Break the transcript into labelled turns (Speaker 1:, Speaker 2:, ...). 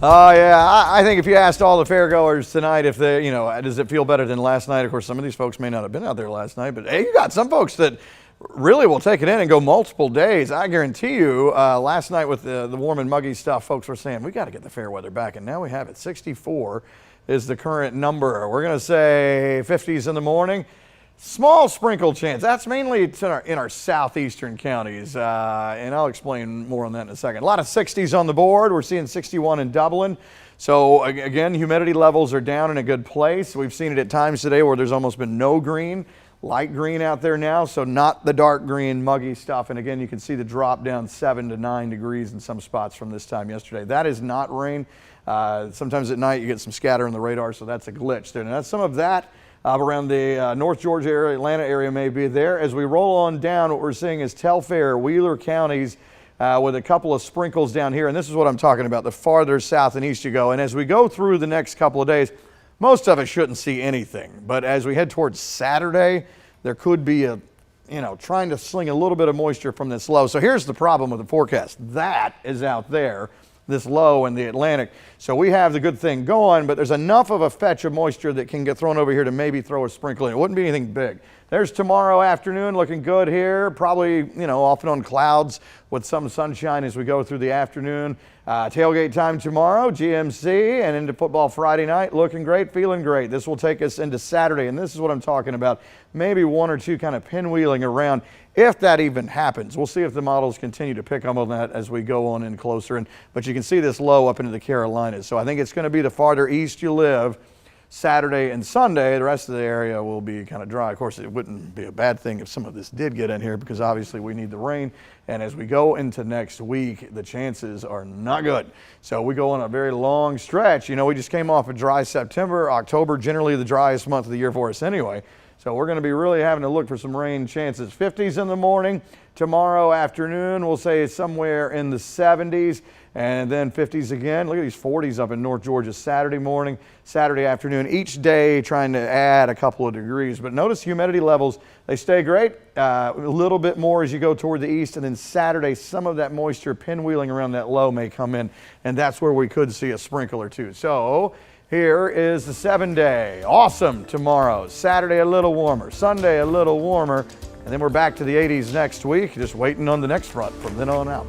Speaker 1: Oh, yeah. I think if you asked all the fairgoers tonight if they, does it feel better than last night? Of course, some of these folks may not have been out there last night, but hey, you got some folks that really will take it in and go multiple days. I guarantee you, last night with the warm and muggy stuff, folks were saying, we got to get the fair weather back, and now we have it. 64 is the current number. We're going to say 50s in the morning. Small sprinkle chance. That's mainly in our southeastern counties, and I'll explain more on that in a second. A lot of 60s on the board. We're seeing 61 in Dublin. So again, humidity levels are down in a good place. We've seen it at times today where there's almost been no green, light green out there now, so not the dark green, muggy stuff. And again, you can see the drop down 7 to 9 degrees in some spots from this time yesterday. That is not rain. Sometimes at night you get some scatter in the radar, so that's a glitch there. And that's some of that. Around the North Georgia area, Atlanta area may be there. As we roll on down, what we're seeing is Telfair, Wheeler counties with a couple of sprinkles down here. And this is what I'm talking about, the farther south and east you go. And as we go through the next couple of days, most of us shouldn't see anything. But as we head towards Saturday, there could be trying to sling a little bit of moisture from this low. So here's the problem with the forecast. That is out there, this low in the Atlantic. So we have the good thing going, but there's enough of a fetch of moisture that can get thrown over here to maybe throw a sprinkle in. It wouldn't be anything big. There's tomorrow afternoon looking good here. Probably, off and on clouds with some sunshine as we go through the afternoon. Tailgate time tomorrow, GMC, and into football Friday night. Looking great, feeling great. This will take us into Saturday, and this is what I'm talking about. Maybe one or two kind of pinwheeling around, if that even happens. We'll see if the models continue to pick up on that as we go on in closer. But you can see this low up into the Carolinas. So I think it's going to be the farther east you live, Saturday and Sunday. The rest of the area will be kind of dry. Of course, it wouldn't be a bad thing if some of this did get in here, because obviously we need the rain. And as we go into next week, the chances are not good. So we go on a very long stretch. We just came off a dry September. October, generally the driest month of the year for us anyway. So we're going to be really having to look for some rain chances. 50s in the morning. Tomorrow afternoon, we'll say somewhere in the 70s. And then 50s again. Look at these 40s up in North Georgia Saturday morning, Saturday afternoon. Each day trying to add a couple of degrees. But notice humidity levels, they stay great. A little bit more as you go toward the east. And then Saturday, some of that moisture pinwheeling around that low may come in. And that's where we could see a sprinkle or two. So here is the 7-day. Awesome tomorrow. Saturday a little warmer. Sunday a little warmer. And then we're back to the 80s next week. Just waiting on the next front from then on out.